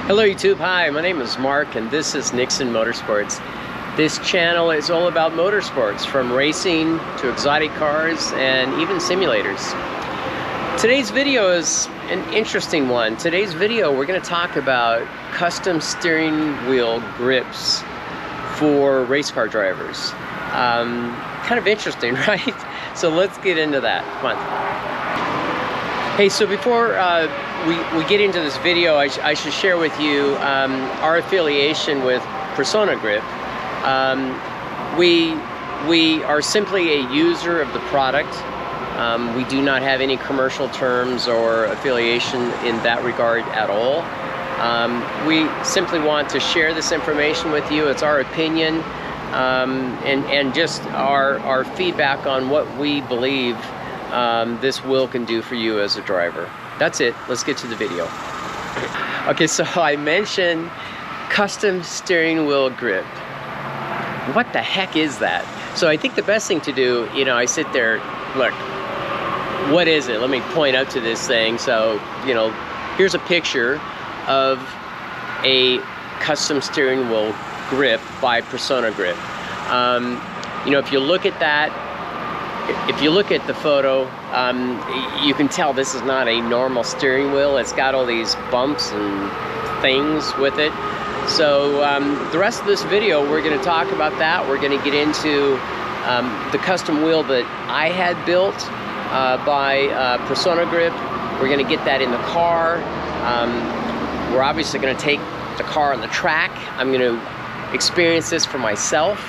Hello YouTube, hi, my name is Mark and this is Nixon Motorsports. This channel is all about motorsports, from racing to exotic cars and even simulators. Today's video is an interesting one. Today's video we're going to talk about custom steering wheel grips for race car drivers. Kind of interesting, right? So let's get into that. Come on. Hey, so before we get into this video, I should share with you our affiliation with Personagrip. We are simply a user of the product. We do not have any commercial terms or affiliation in that regard at all. We simply want to share this information with you. It's our opinion and just our feedback on what we believe this wheel can do for you as a driver. That's it. Let's get to the video. Okay, so I mentioned custom steering wheel grip. What the heck is that? So I think the best thing to do, I sit there, look, what is it? Let me point up to this thing. So, here's a picture of a custom steering wheel grip by Personagrip. If you look at that, if you look at the photo, you can tell this is not a normal steering wheel. It's got all these bumps and things with it. So the rest of this video, we're going to talk about that. We're going to get into the custom wheel that I had built by Personagrip. We're going to get that in the car. We're obviously going to take the car on the track. I'm going to experience this for myself.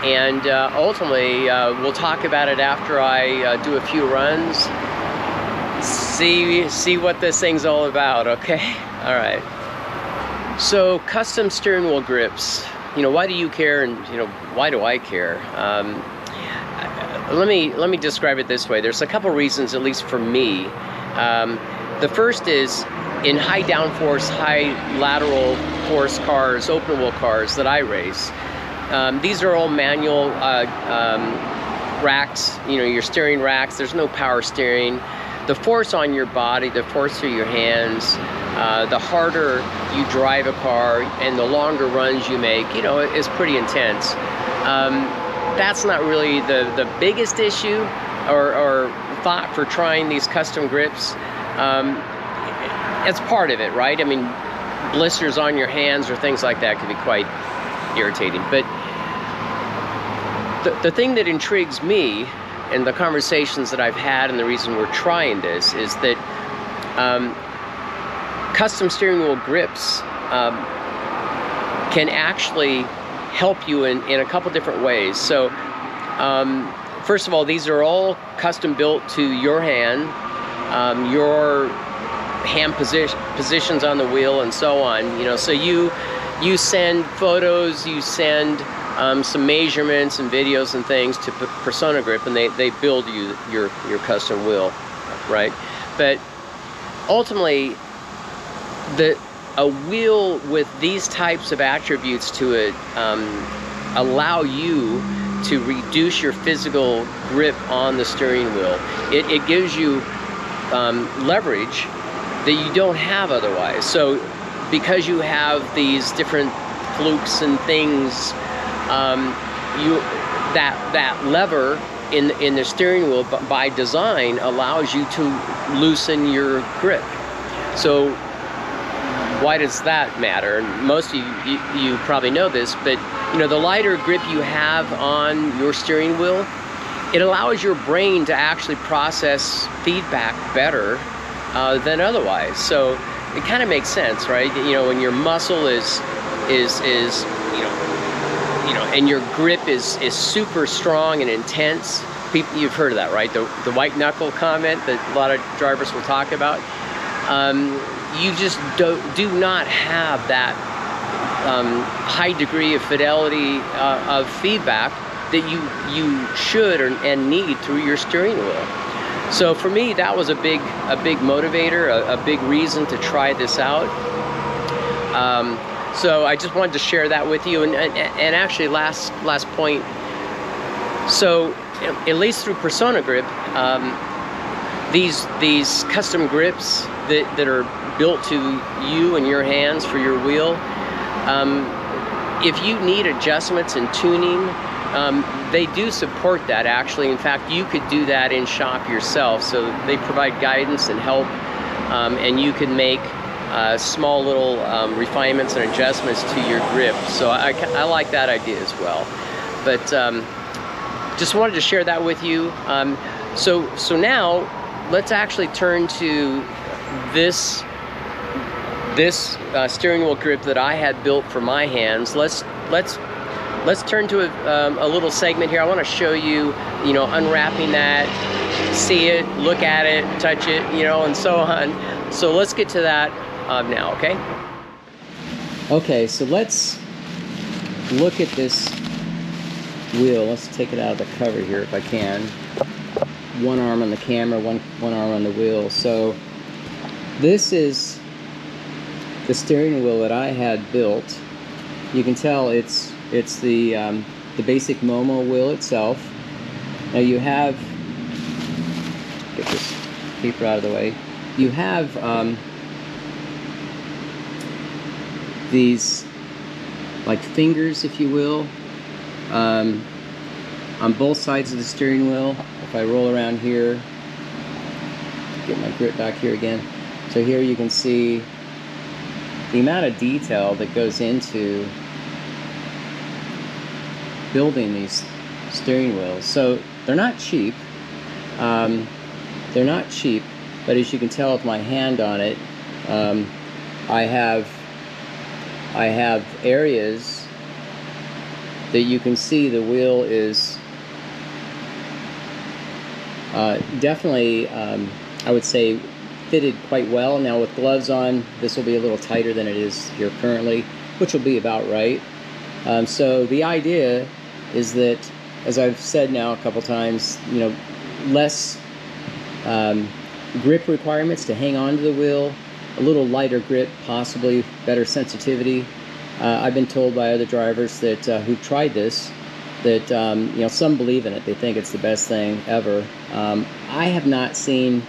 And ultimately, we'll talk about it after I do a few runs. See what this thing's all about, okay? All right. So, custom steering wheel grips. Why do you care, and why do I care? Let me describe it this way. There's a couple reasons, at least for me. The first is in high downforce, high lateral force cars, open wheel cars that I race. These are all manual racks, your steering racks. There's no power steering. The force on your body, the force through your hands, the harder you drive a car and the longer runs you make, is pretty intense. That's not really the biggest issue or thought for trying these custom grips. It's part of it, right? I mean, blisters on your hands or things like that could be quite irritating. But the thing that intrigues me and the conversations that I've had, and the reason we're trying this, is that custom steering wheel grips can actually help you in a couple different ways. So first of all, these are all custom built to your hand, your hand positions on the wheel and so on. So you send photos, you send some measurements and videos and things to Personagrip, and they build you your custom wheel, right? But ultimately, a wheel with these types of attributes to it allow you to reduce your physical grip on the steering wheel. It gives you leverage that you don't have otherwise. So because you have these different flukes and things, that lever in the steering wheel by design allows you to loosen your grip. So why does that matter? Most of you probably know this, but the lighter grip you have on your steering wheel, it allows your brain to actually process feedback better than otherwise. So it kind of makes sense, right? When your muscle is and your grip is super strong and intense. You've heard of that, right? The white knuckle comment that a lot of drivers will talk about. You just do not have that high degree of fidelity of feedback that you should and need through your steering wheel. So for me, that was a big motivator, a big reason to try this out. So I just wanted to share that with you. And actually, last point. So at least through Personagrip, these custom grips that are built to you and your hands for your wheel. If you need adjustments and tuning, they do support that actually. In fact, you could do that in shop yourself. So they provide guidance and help, and you can make small little refinements and adjustments to your grip. So I like that idea as well. But just wanted to share that with you. So now let's actually turn to this steering wheel grip that I had built for my hands. Let's turn to a little segment here. I want to show you, unwrapping that, see it, look at it, touch it, and so on. So let's get to that now, okay? Okay, so let's look at this wheel. Let's take it out of the cover here if I can. One arm on the camera, one arm on the wheel. So this is the steering wheel that I had built. You can tell it's the basic Momo wheel itself. Now you have, get this paper out of the way. You have these like fingers, if you will, on both sides of the steering wheel. If I roll around here, get my grip back here again. So here you can see the amount of detail that goes into building these steering wheels. So they're not cheap. They're not cheap, but as you can tell with my hand on it, I have areas that you can see the wheel is definitely, I would say, fitted quite well. Now with gloves on, this will be a little tighter than it is here currently, which will be about right. So the idea is that, as I've said now a couple times, less grip requirements to hang on to the wheel, a little lighter grip, possibly better sensitivity. I've been told by other drivers that who've tried this that some believe in it. They think it's the best thing ever. I have not seen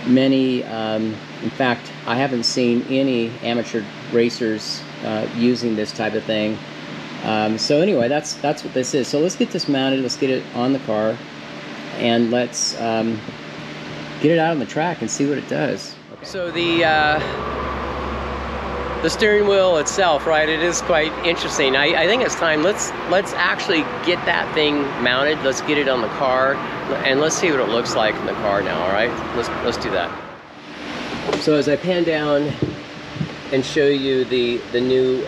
many, in fact, I haven't seen any amateur racers using this type of thing. So anyway, that's what this is. So let's get this mounted, let's get it on the car, and let's get it out on the track and see what it does. Okay. So the steering wheel itself, right, it is quite interesting. I think it's time, let's actually get that thing mounted, let's get it on the car, and let's see what it looks like in the car now, all right? Let's do that. So as I pan down and show you the new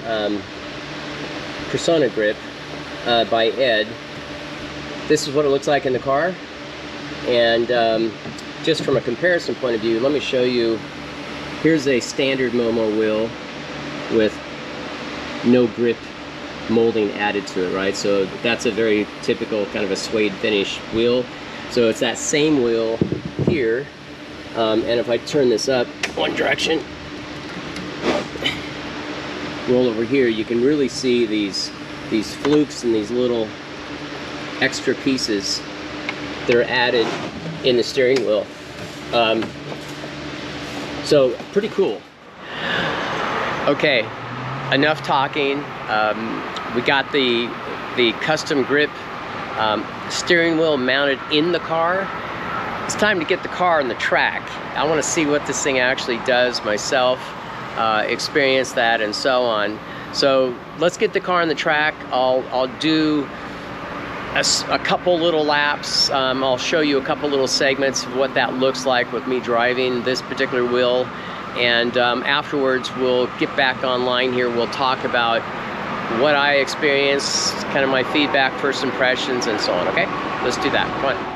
Personagrip by Ed, this is what it looks like in the car. And just from a comparison point of view, let me show you. Here's a standard Momo wheel with no grip molding added to it, right? So that's a very typical kind of a suede finish wheel. So it's that same wheel here, and if I turn this up one direction, roll over here, you can really see these flukes and these little extra pieces that are added in the steering wheel. So pretty cool. Okay, enough talking. We got the custom grip steering wheel mounted in the car. It's time to get the car on the track. I want to see what this thing actually does myself, experience that and so on. So let's get the car on the track. I'll do a couple little laps. I'll show you a couple little segments of what that looks like with me driving this particular wheel. And afterwards, we'll get back online here. We'll talk about what I experienced, kind of my feedback, first impressions, and so on, okay? Let's do that, come on.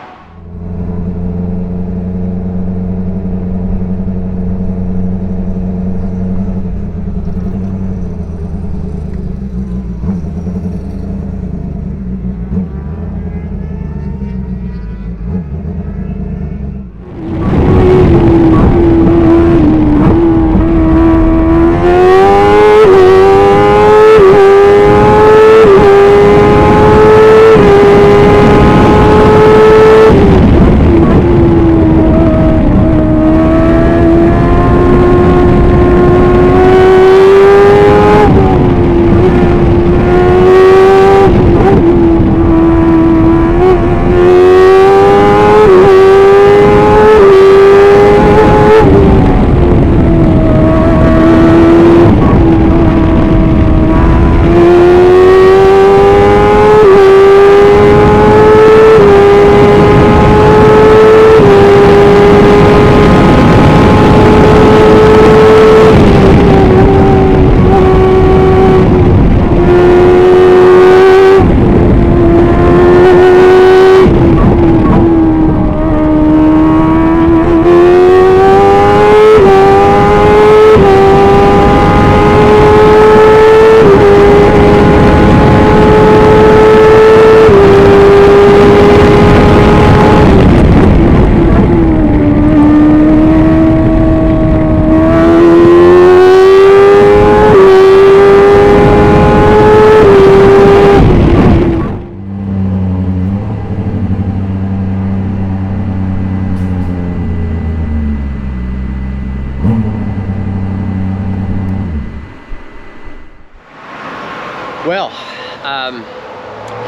Well,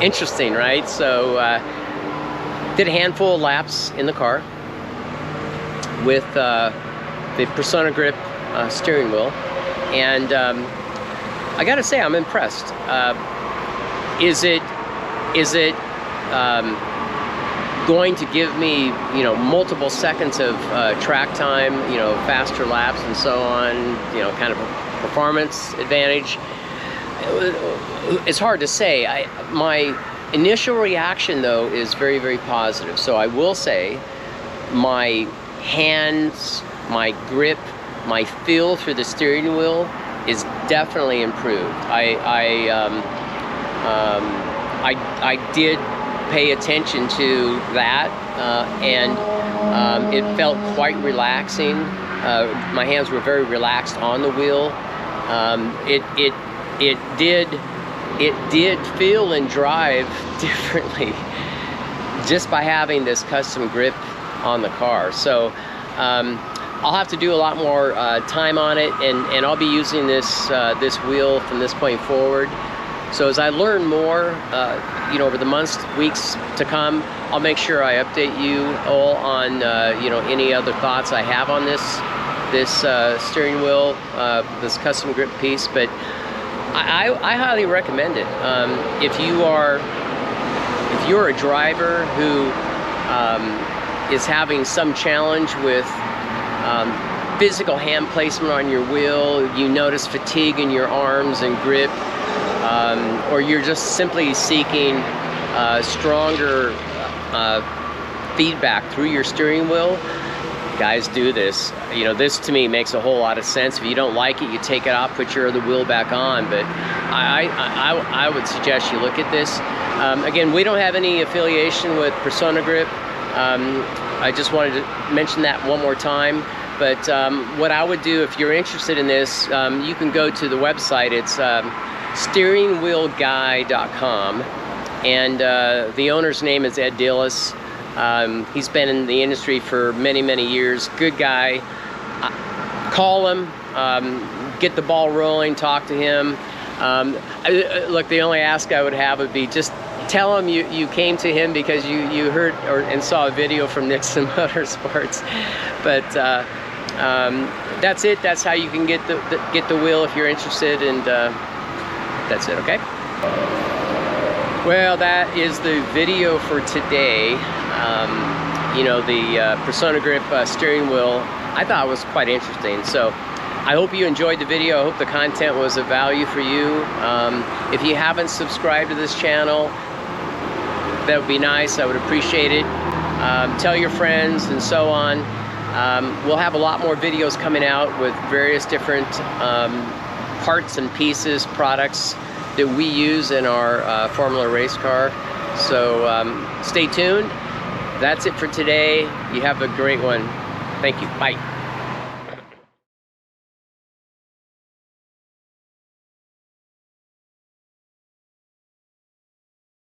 interesting, right? So did a handful of laps in the car with the Personagrip steering wheel, and I gotta say I'm impressed. Is it going to give me, you know, multiple seconds of track time, you know, faster laps and so on, you know, kind of a performance advantage? It's hard to say. My initial reaction though is very, very positive. So I will say my hands, my grip, my feel through the steering wheel is definitely improved. I did pay attention to that, and it felt quite relaxing. My hands were very relaxed on the wheel. It did feel and drive differently just by having this custom grip on the car. So I'll have to do a lot more time on it, and I'll be using this wheel from this point forward. So as I learn more, you know, over the months, weeks to come, I'll make sure I update you all on, you know, any other thoughts I have on this steering wheel, this custom grip piece. But I highly recommend it. If you're a driver who is having some challenge with physical hand placement on your wheel, you notice fatigue in your arms and grip, or you're just simply seeking stronger feedback through your steering wheel, guys, do this. You know, this to me makes a whole lot of sense. If you don't like it, you take it off, put your other wheel back on. But I would suggest you look at this. Again, we don't have any affiliation with Personagrip. I just wanted to mention that one more time. But what I would do if you're interested in this, you can go to the website. It's steeringwheelguy.com, and the owner's name is Ed Dillis. He's been in the industry for many, many years. Good guy. Call him, get the ball rolling, talk to him. Look, the only ask I would have would be just tell him you came to him because you heard and saw a video from Nixon Motorsports. But that's it. That's how you can get the wheel if you're interested, and that's it. Okay. Well, that is the video for today. You know, the Personagrip steering wheel, I thought was quite interesting. So I hope you enjoyed the video. I hope the content was of value for you. If you haven't subscribed to this channel, that would be nice. I would appreciate it. Tell your friends and so on. We'll have a lot more videos coming out with various different parts and pieces, products that we use in our Formula race car. So stay tuned. That's it for today. You have a great one. Thank you. Bye.